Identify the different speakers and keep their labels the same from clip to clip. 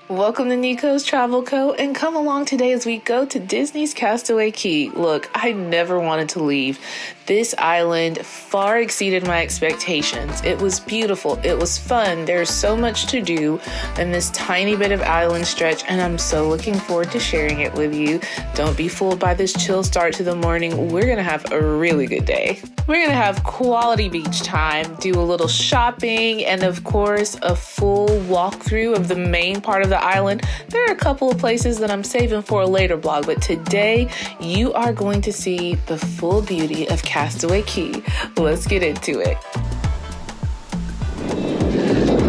Speaker 1: Welcome to Nico's Travel Co. and come along today as we go to Disney's Castaway Cay. Look, I never wanted to leave. This island far exceeded my expectations. It was beautiful. It was fun. There's so much to do in this tiny bit of island stretch, and I'm so looking forward to sharing it with you. Don't be fooled by this chill start to the morning. We're going to have a really good day. We're going to have quality beach time, do a little shopping, and of course, a full walkthrough of the main part of the island. There are a couple of places that I'm saving for a later vlog, but today you are going to see the full beauty of Castaway Cay. Let's get into it.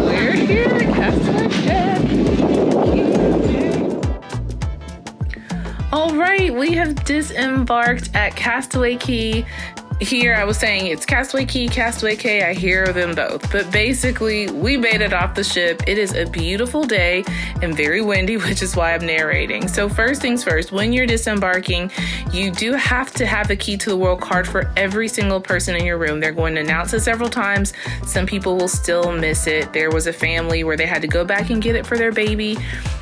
Speaker 1: We're here at Castaway Cay. All right, we have disembarked at Castaway Cay. Here I was saying it's Castaway Cay, Castaway Cay. I hear them both, but basically we made it off the ship. It is a beautiful day and very windy, which is why I'm narrating. So first things first, when you're disembarking, you do have to have a key to the world card for every single person in your room. They're going to announce it several times. Some people will still miss it. There was a family where they had to go back and get it for their baby.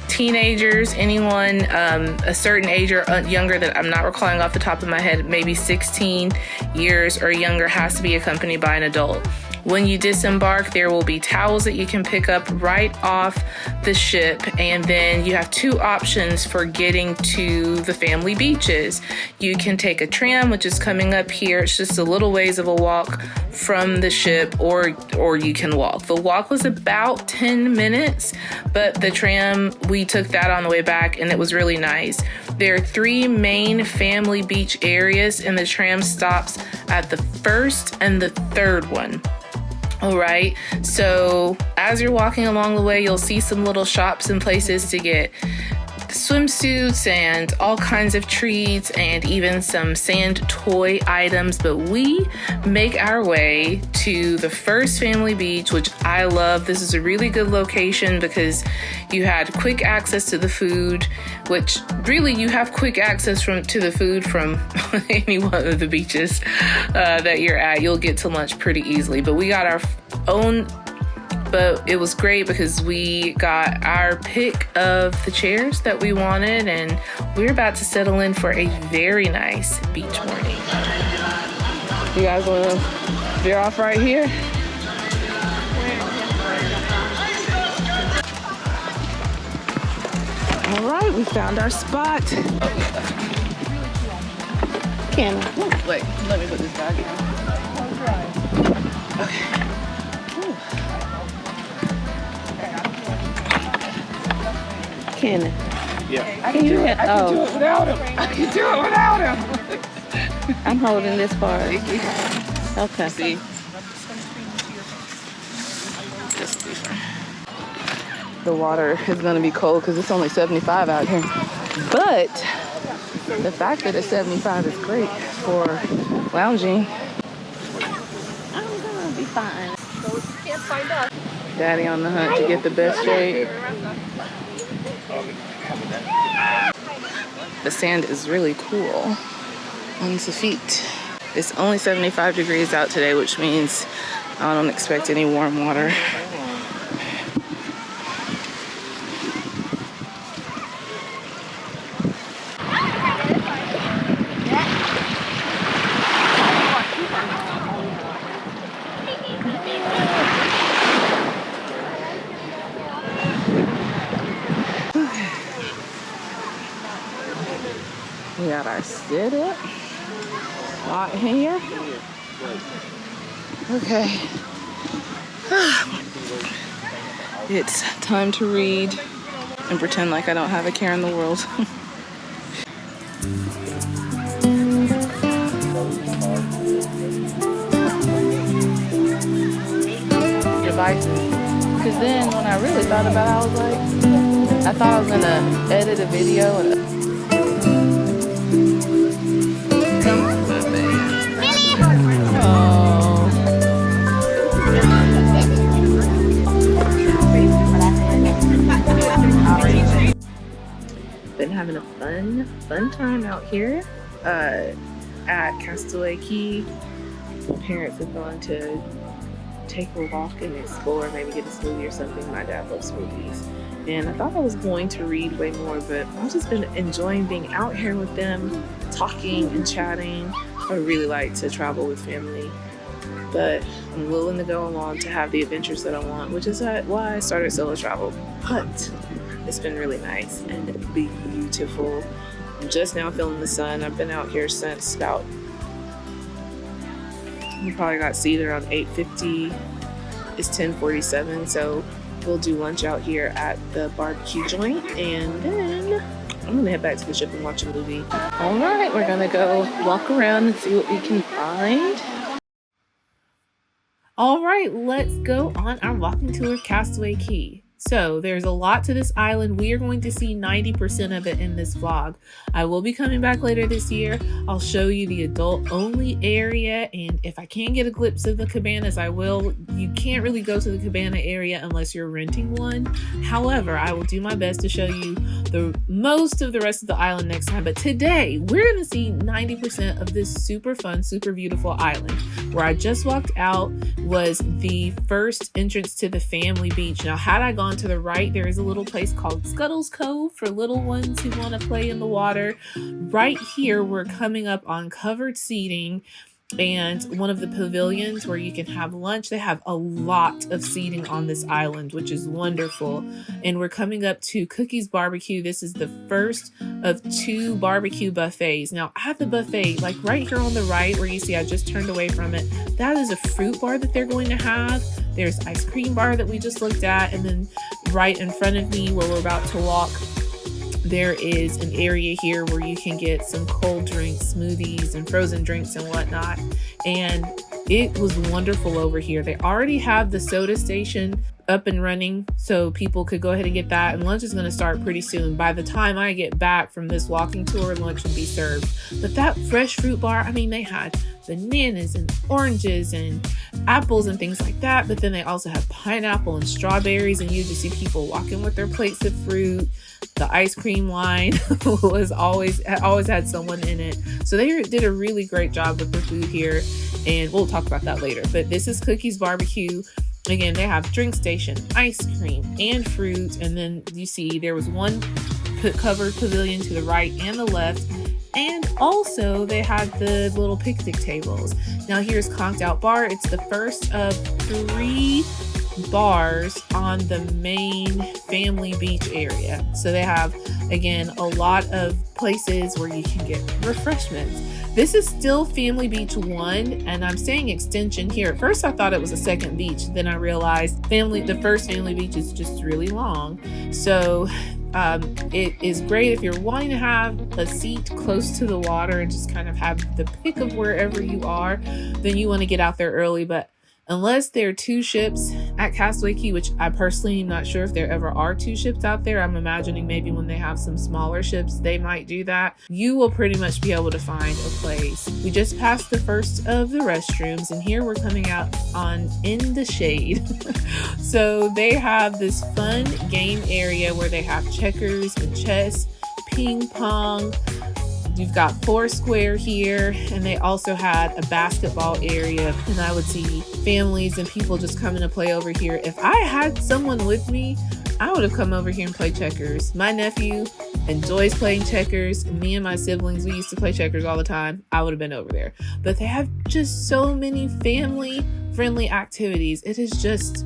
Speaker 1: Teenagers, anyone a certain age or younger that I'm not recalling off the top of my head, maybe 16 years or younger, has to be accompanied by an adult. When you disembark, there will be towels that you can pick up right off the ship, and then you have two options for getting to the family beaches. You can take a tram, which is coming up here. It's just a little ways of a walk from the ship, or you can walk. The walk was about 10 minutes, but the tram, we took that on the way back, and it was really nice. There are three main family beach areas, and the tram stops at the first and the third one. All right, so as you're walking along the way, you'll see some little shops and places to get swimsuits and all kinds of treats and even some sand toy items. But we make our way to the first family beach, which I love. This is a really good location because you had quick access to the food, which really you have quick access to the food from any one of the beaches that you're at. You'll get to lunch pretty easily, but we got our own. But it was great because we got our pick of the chairs that we wanted, and we're about to settle in for a very nice beach morning. You guys want to veer off right here? All right, we found our spot. Wait, let me put this bag in. Okay. Can it?
Speaker 2: Yeah. I can do it. I can do it without him. I can do it without him.
Speaker 3: I'm holding this part. Okay.
Speaker 1: See? The water is going to be cold because it's only 75 out here. But the fact that it's 75 is great for lounging.
Speaker 3: I'm gonna be fine. Can't find us.
Speaker 1: Daddy on the hunt to get the best shade. The sand is really cool on the feet. It's only 75 degrees out today, which means I don't expect any warm water. We got our sit up right here. Okay. It's time to read and pretend like I don't have a care in the world. Devices. Because then when I really thought about it, I was like, I thought I was gonna edit a video and been having a fun time out here at Castaway Cay. My parents have gone to take a walk and explore, maybe get a smoothie or something. My dad loves smoothies. And I thought I was going to read way more, but I've just been enjoying being out here with them, talking and chatting. I really like to travel with family, but I'm willing to go along to have the adventures that I want, which is why I started solo travel. But it's been really nice and beautiful. I'm just now feeling the sun. I've been out here since about, we probably got seated around 8:50. It's 10:47, so we'll do lunch out here at the barbecue joint, and then I'm gonna head back to the ship and watch a movie. All right, we're gonna go walk around and see what we can find. All right, let's go on our walking tour of Castaway Cay. So there's a lot to this island. We are going to see 90% of it in this vlog. I will be coming back later this year. I'll show you the adult only area, and if I can get a glimpse of the cabanas, I will. You can't really go to the cabana area unless you're renting one. However, I will do my best to show you the most of the rest of the island next time. But today we're going to see 90% of this super fun, super beautiful island. Where I just walked out was the first entrance to the family beach. Now, had I gone to the right, there is a little place called Scuttle's Cove for little ones who want to play in the water. Right here, we're coming up on covered seating and one of the pavilions where you can have lunch. They have a lot of seating on this island, which is wonderful. And we're coming up to Cookie's Barbecue. This is the first of 2 barbecue buffets. Now at the buffet, like right here on the right where you see I just turned away from it, that is a fruit bar that they're going to have. There's ice cream bar that we just looked at, and then right in front of me where we're about to walk, there is an area here where you can get some cold drinks, smoothies, and frozen drinks and whatnot. And it was wonderful over here. They already have the soda station up and running, so people could go ahead and get that. And lunch is going to start pretty soon. By the time I get back from this walking tour, lunch will be served. But that fresh fruit bar, I mean, they had bananas and oranges and apples and things like that. But then they also have pineapple and strawberries, and you just see people walking with their plates of fruit. The ice cream line was always had someone in it. So they did a really great job with the food here, and we'll talk about that later. But this is Cookie's Barbecue. Again, they have drink station, ice cream, and fruit. And then you see there was one covered pavilion to the right and the left. And also they had the little picnic tables. Now here's Conched Out Bar. It's the first of 3 bars on the main family beach area. So they have, again, a lot of places where you can get refreshments. This is still Family Beach 1, and I'm saying extension here. At first I thought it was a second beach, then I realized the first Family Beach is just really long. So it is great if you're wanting to have a seat close to the water and just kind of have the pick of wherever you are, then you want to get out there early. But unless there are 2 ships at Castaway Cay, which I personally am not sure if there ever are 2 ships out there. I'm imagining maybe when they have some smaller ships, they might do that. You will pretty much be able to find a place. We just passed the first of the restrooms, and here we're coming out on in the shade. So they have this fun game area where they have checkers and chess, ping pong. You've got Foursquare here, and they also had a basketball area, and I would see families and people just coming to play over here. If I had someone with me, I would have come over here and played checkers. My nephew enjoys playing checkers, and me and my siblings, we used to play checkers all the time. I would have been over there. But they have just so many family-friendly activities. It is just,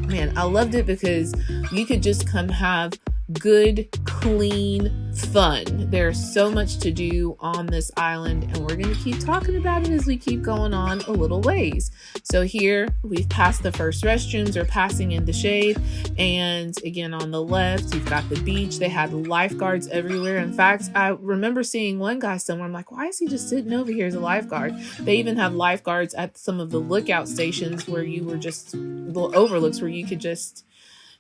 Speaker 1: man, I loved it because you could just come have good, clean fun. There's so much to do on this island, and we're going to keep talking about it as we keep going on a little ways. So here we've passed the first restrooms, or passing in the shade, and again on the left you've got the beach. They had lifeguards everywhere. In fact, I remember seeing one guy somewhere, I'm like, why is he just sitting over here as a lifeguard? They even have lifeguards at some of the lookout stations where you were just little overlooks where you could just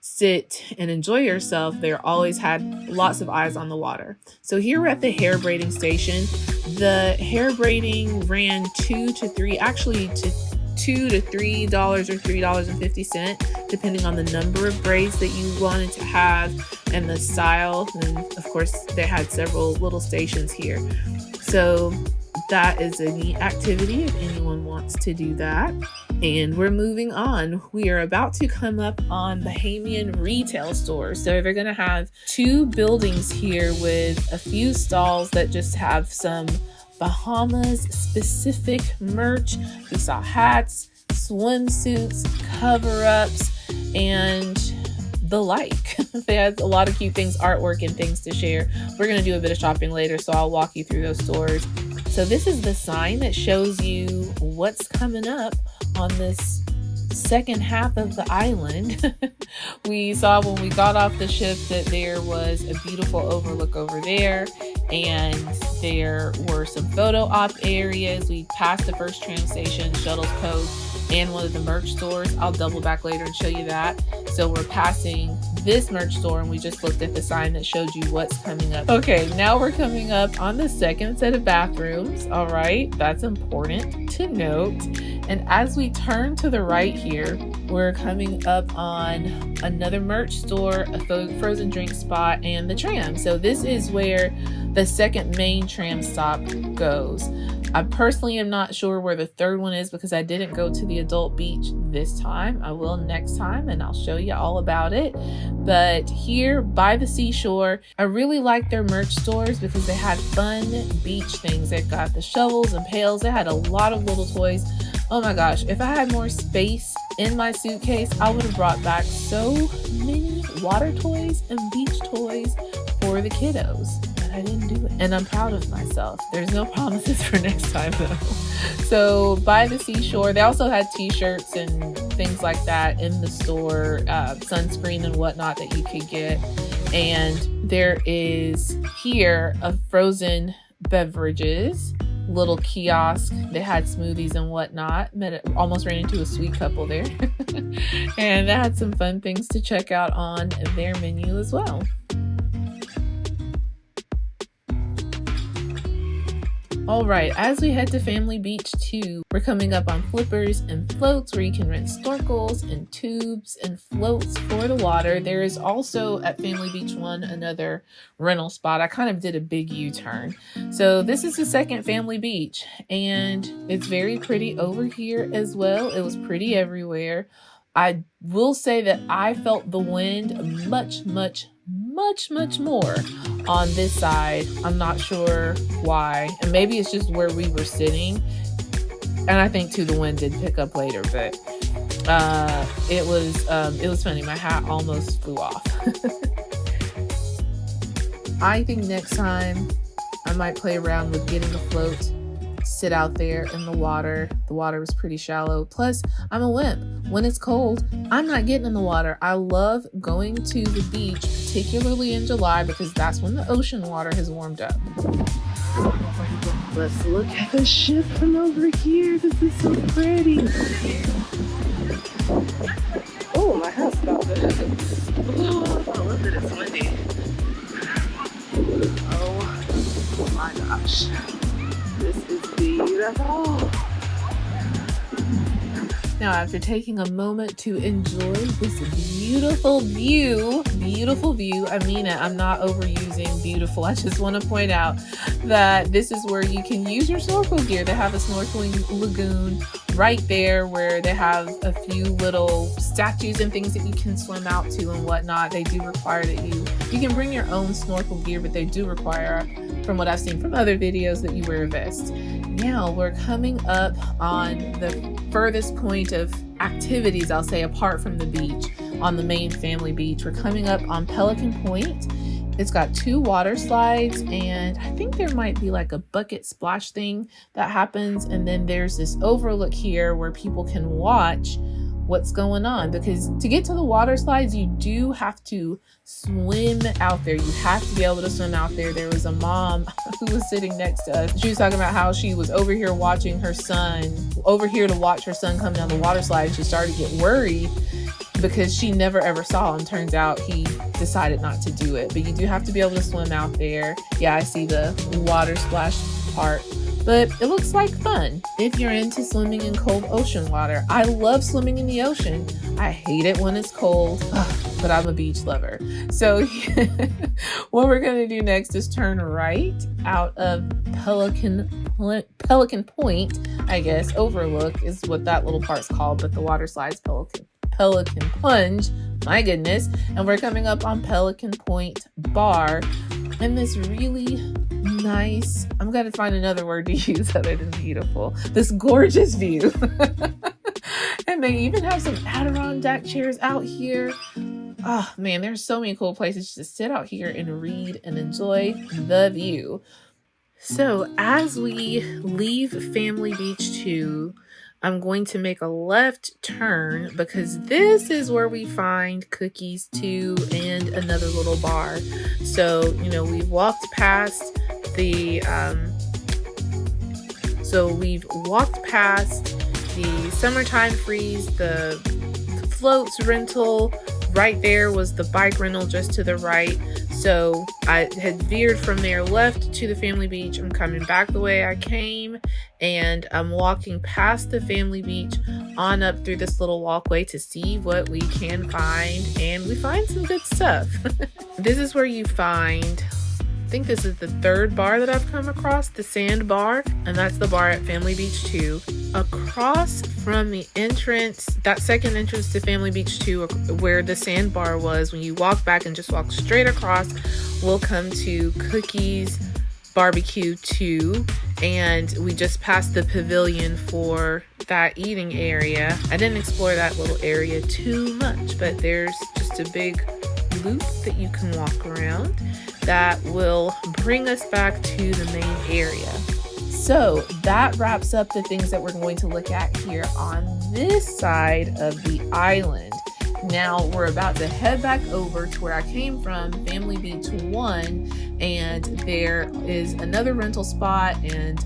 Speaker 1: sit and enjoy yourself. They always had lots of eyes on the water. So here we're at the hair braiding station. The hair braiding ran $2 to $3 or $3.50, depending on the number of braids that you wanted to have and the style. And of course they had several little stations here. So that is a neat activity if anyone wants to do that. And we're moving on. We are about to come up on Bahamian retail stores. So they're gonna have 2 buildings here with a few stalls that just have some Bahamas specific merch. We saw hats, swimsuits, cover-ups, and the like. They had a lot of cute things, artwork and things to share. We're gonna do a bit of shopping later, so I'll walk you through those stores. So this is the sign that shows you what's coming up on this second half of the island. We saw when we got off the ship that there was a beautiful overlook over there, and there were some photo op areas. We passed the first tram station, Shuttles Cove, and one of the merch stores. I'll double back later and show you that. So we're passing this merch store, and we just looked at the sign that showed you what's coming up. Okay, now we're coming up on the second set of bathrooms. All right, that's important to note. And as we turn to the right here, we're coming up on another merch store, a frozen drink spot, and the tram. So this is where the second main tram stop goes. I personally am not sure where the third one is because I didn't go to the adult beach this time. I will next time, and I'll show you all about it. But here by the seashore, I really like their merch stores because they had fun beach things. They've got the shovels and pails. They had a lot of little toys. Oh my gosh, if I had more space in my suitcase, I would have brought back so many water toys and beach toys for the kiddos. I didn't do it, and I'm proud of myself. There's no promises for next time though. So by the seashore, they also had t-shirts and things like that in the store, sunscreen and whatnot that you could get. And there is here a frozen beverages little kiosk. They had smoothies and whatnot. Almost ran into a sweet couple there. And they had some fun things to check out on their menu as well. All right, as we head to Family Beach 2, we're coming up on flippers and floats where you can rent snorkels and tubes and floats for the water. There is also at Family Beach 1 another rental spot. I kind of did a big U-turn. So this is the second Family Beach, and it's very pretty over here as well. It was pretty everywhere. I will say that I felt the wind much more on this side. I'm not sure why, and maybe it's just where we were sitting, and I think too the wind did pick up later, but it was funny. My hat almost flew off. I think next time I might play around with getting a float, sit out there in the water. The water was pretty shallow. Plus, I'm a wimp. When it's cold, I'm not getting in the water. I love going to the beach, particularly in July, because that's when the ocean water has warmed up. Let's look at the ship from over here. This is so pretty. Oh, my hat's about to. Oh, I love that it's windy. Oh my gosh. This is beautiful. Now, after taking a moment to enjoy this beautiful view, I mean it, I'm not overusing beautiful. I just want to point out that this is where you can use your snorkel gear. They have a snorkeling lagoon right there where they have a few little statues and things that you can swim out to and whatnot. They do require that you can bring your own snorkel gear, but they do require, from what I've seen from other videos, that you wear a vest. Now we're coming up on the furthest point of activities, I'll say, apart from the beach, on the main family beach. We're coming up on Pelican Point. It's got 2 water slides, and I think there might be like a bucket splash thing that happens. And then there's this overlook here where people can watch what's going on, because to get to the water slides, you do have to swim out there. You have to be able to swim out there. There was a mom who was sitting next to us. She was talking about how she was over here watching her son, over here to watch her son come down the water slide. She started to get worried because she never ever saw him. Turns out he decided not to do it, but you do have to be able to swim out there. Yeah, I see the water splash part, but it looks like fun if you're into swimming in cold ocean water. I love swimming in the ocean. I hate it when it's cold. Ugh. but I'm a beach lover. So what we're gonna do next is turn right out of Pelican Point, I guess. Overlook is what that little part's called, but the water slide's Pelican Plunge, my goodness. And we're coming up on Pelican Point Bar and this really nice, I'm gonna find another word to use other than beautiful, this gorgeous view. And they even have some Adirondack chairs out here. Oh man, there's so many cool places to sit out here and read and enjoy the view. So as we leave Family Beach 2, I'm going to make a left turn because this is where we find Cookies 2 and another little bar. So, you know, we've walked past the Summertime Freeze, the floats rental. Right there was the bike rental just to the right. So I had veered from there left to the Family Beach. I'm coming back the way I came, and I'm walking past the Family Beach on up through this little walkway to see what we can find, and we find some good stuff. This is where you find, I think this is the third bar that I've come across, the Sand Bar, and that's the bar at Family Beach 2. Across from the entrance, that second entrance to Family Beach 2, where the Sand Bar was, when you walk back and just walk straight across, we'll come to Cookies Barbecue 2, and we just passed the pavilion for that eating area. I didn't explore that little area too much, but there's just a big loop that you can walk around that will bring us back to the main area. So that wraps up the things that we're going to look at here on this side of the island. Now we're about to head back over to where I came from, Family Beach 1, and there is another rental spot and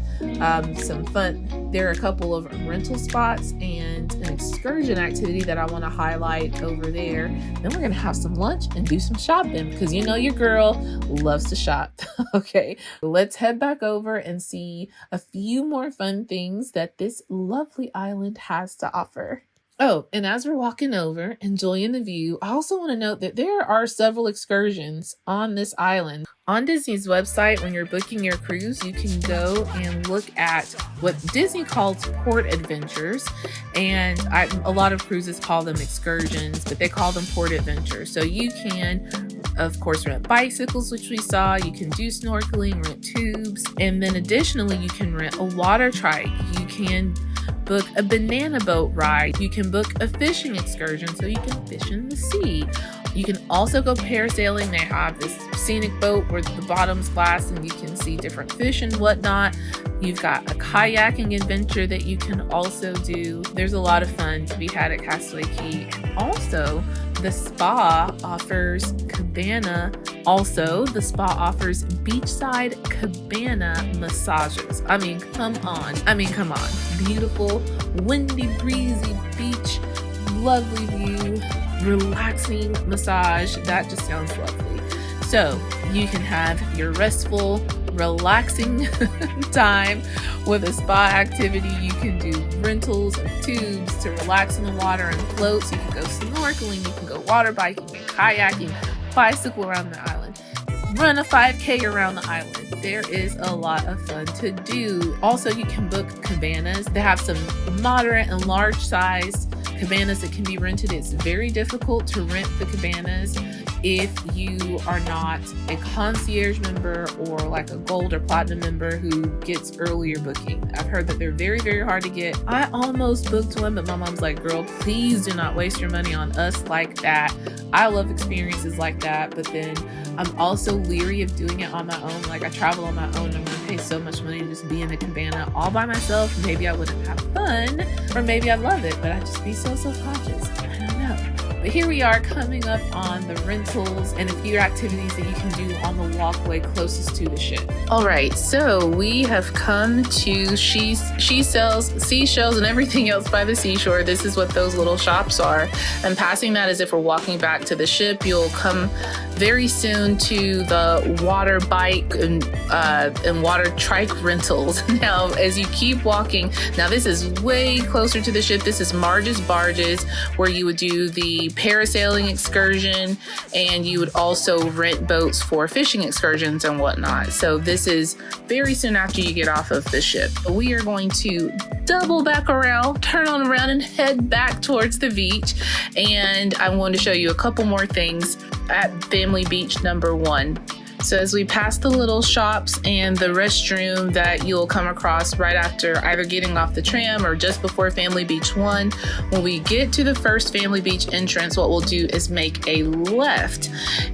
Speaker 1: some fun. There are a couple of rental spots and an excursion activity that I want to highlight over there. Then we're going to have some lunch and do some shopping because you know your girl loves to shop. Okay, let's head back over and see a few more fun things that this lovely island has to offer. Oh, and as we're walking over, enjoying the view, I also want to note that there are several excursions on this island. On Disney's website, when you're booking your cruise, you can go and look at what Disney calls port adventures. And a lot of cruises call them excursions, but they call them port adventures. So you can, of course, rent bicycles, which we saw. You can do snorkeling, rent tubes. And then additionally, you can rent a water trike. You can book a banana boat ride. You can book a fishing excursion so you can fish in the sea. You can also go parasailing. They have this scenic boat where the bottom's glass and you can see different fish and whatnot. You've got a kayaking adventure that you can also do. There's a lot of fun to be had at Castaway Cay. Also, the spa offers cabana. Also, the spa offers beachside cabana massages. I mean, come on. Beautiful, windy, breezy beach, lovely view, relaxing massage. That just sounds lovely. So you can have your restful, relaxing time with a spa activity. You can do rentals of tubes to relax in the water and floats. You can go snorkeling, you can go water biking, kayaking, bicycle around the island, run a 5K around the island. There is a lot of fun to do. Also, you can book cabanas. They have some moderate and large size cabanas that can be rented. It's very difficult to rent the cabanas if you are not a concierge member or like a gold or platinum member who gets earlier booking. I've heard that they're very, very hard to get. I almost booked one, but my mom's like, girl, please do not waste your money on us like that. I love experiences like that, but then I'm also leery of doing it on my own. Like I travel on my own, I'm gonna pay so much money to just be in a cabana all by myself. Maybe I wouldn't have fun, or maybe I'd love it, but I'd just be so self-conscious. I don't know. But here we are coming up on the rentals and a few activities that you can do on the walkway closest to the ship. All right, so we have come to seashells and everything else by the seashore. This is what those little shops are. I'm passing that as if we're walking back to the ship. You'll come very soon to the water bike and water trike rentals. Now, as you keep walking, now this is way closer to the ship. This is Marge's Barges, where you would do the parasailing excursion, and you would also rent boats for fishing excursions and whatnot. So this is very soon after you get off of the ship. We are going to double back around, turn on around, and head back towards the beach. And I'm going to show you a couple more things at Family Beach number 1. So as we pass the little shops and the restroom that you'll come across right after either getting off the tram or just before Family Beach 1, when we get to the first Family Beach entrance, what we'll do is make a left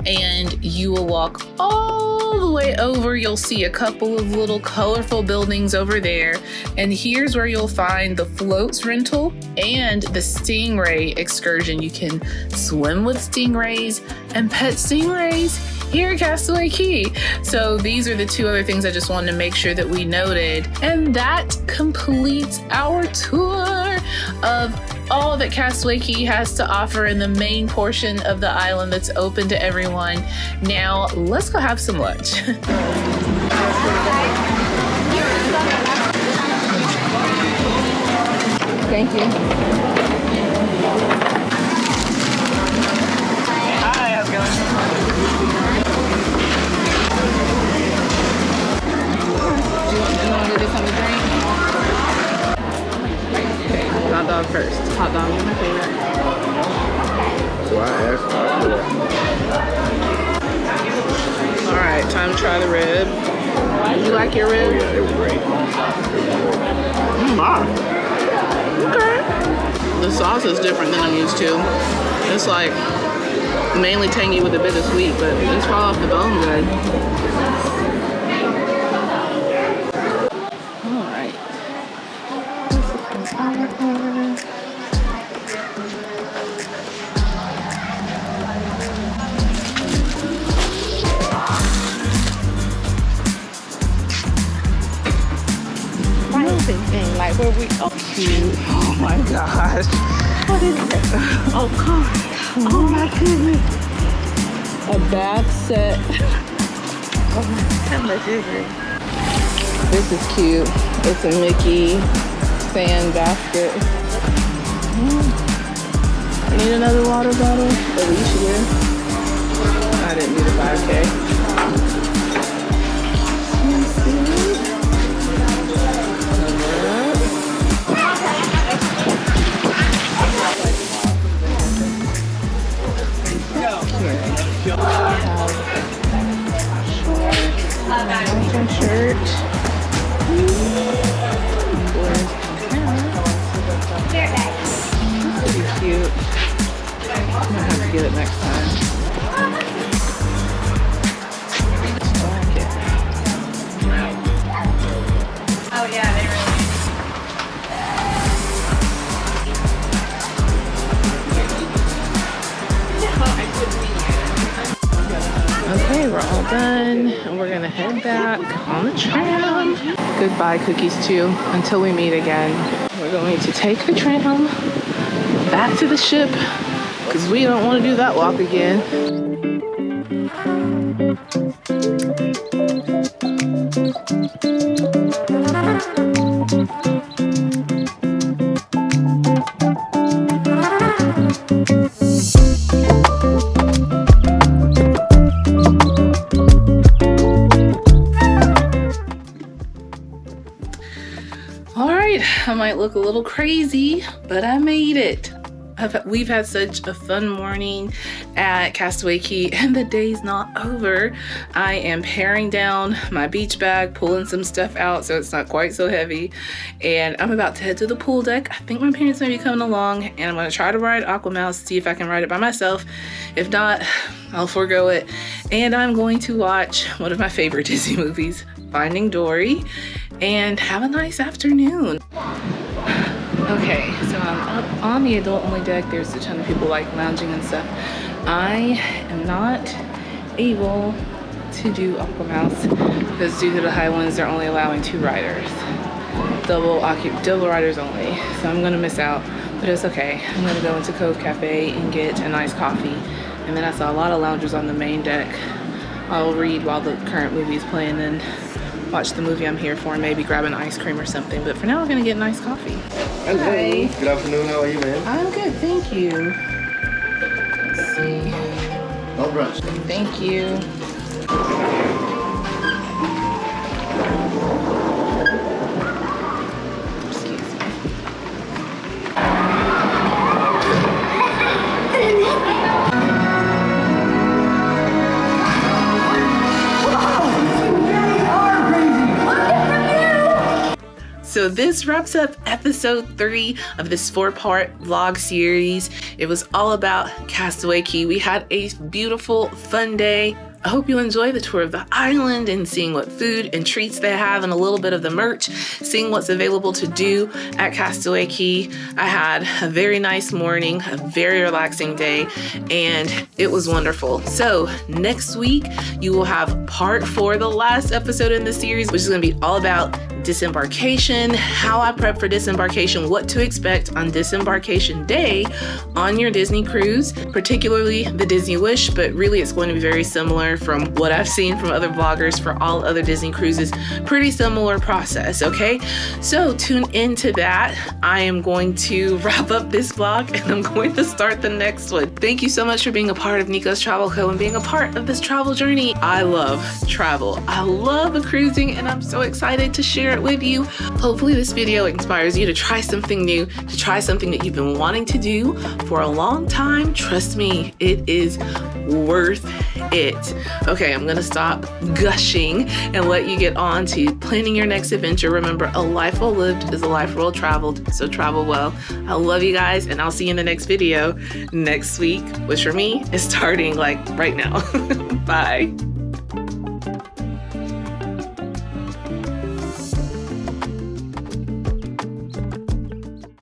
Speaker 1: and you will walk all the way over. You'll see a couple of little colorful buildings over there. And here's where you'll find the floats rental and the Stingray Excursion. You can swim with stingrays and pet stingrays here at Castaway Cay. So these are the 2 other things I just wanted to make sure that we noted. And that completes our tour of all that Castaway Cay has to offer in the main portion of the island that's open to everyone. Now, let's go have some lunch. Thank you. Hi, how's it going? You want to go do something to drink? Okay, hot dog first. Hot dog is my favorite.
Speaker 2: So I asked
Speaker 1: All right, time to try the rib. Did you like your rib?
Speaker 2: yeah, it was great.
Speaker 1: Okay. The sauce is different than I'm used to. It's like mainly tangy with a bit of sweet, but it's fall off the bone good. All right. Thing, like where we cute. Oh my gosh. What is it? Oh god. Oh my goodness. A bath set. Oh my goodness. This is cute. It's a Mickey sand basket. Need another water bottle? Alicia. I didn't do the 5K. Shirt. Pretty cute. I'm gonna have to get it next time.
Speaker 3: Oh yeah, they really.
Speaker 1: Okay, we're all done, and we're gonna head back on the tram. Goodbye, cookies too, until we meet again. We're going to take the tram back to the ship, because we don't want to do that walk again. I might look a little crazy, but I made it. We've had such a fun morning at Castaway Cay, and the day's not over. I am paring down my beach bag, pulling some stuff out so it's not quite so heavy, and I'm about to head to the pool deck. I think my parents may be coming along, and I'm going to try to ride Aquamouse, see if I can ride it by myself. If not, I'll forego it, and I'm going to watch one of my favorite Disney movies, Finding Dory, and have a nice afternoon. Okay, so I'm up on the adult-only deck. There's a ton of people like lounging and stuff. I am not able to do Aquamouse because due to the high winds, they're only allowing 2 riders. Double riders only. So I'm gonna miss out, but it's okay. I'm gonna go into Cove Cafe and get a nice coffee. And then I saw a lot of loungers on the main deck. I'll read while the current movie is playing and watch the movie I'm here for and maybe grab an ice cream or something. But for now, we're gonna get a nice coffee.
Speaker 4: Hello. Good afternoon. How are you, man?
Speaker 1: I'm good, thank you. see.
Speaker 4: Don't rush.
Speaker 1: Thank you. Excuse me. So this wraps up episode 3 of this 4-part vlog series. It was all about Castaway Cay. We had a beautiful, fun day. I hope you enjoy the tour of the island and seeing what food and treats they have and a little bit of the merch, seeing what's available to do at Castaway Cay. I had a very nice morning, a very relaxing day, and it was wonderful. So next week, you will have part 4, the last episode in the series, which is going to be all about disembarkation, how I prep for disembarkation, what to expect on disembarkation day on your Disney cruise, particularly the Disney Wish, but really it's going to be very similar from what I've seen from other vloggers for all other Disney cruises. Pretty similar process, okay? So tune into that. I am going to wrap up this vlog and I'm going to start the next one. Thank you so much for being a part of Nico's Travel Co. and being a part of this travel journey. I love travel. I love cruising and I'm so excited to share it with you. Hopefully this video inspires you to try something new, to try something that you've been wanting to do for a long time. Trust me, it is worth it. Okay, I'm gonna stop gushing and let you get on to planning your next adventure. Remember, a life well lived is a life well traveled, so travel well. I love you guys and I'll see you in the next video next week, which for me is starting like right now. Bye.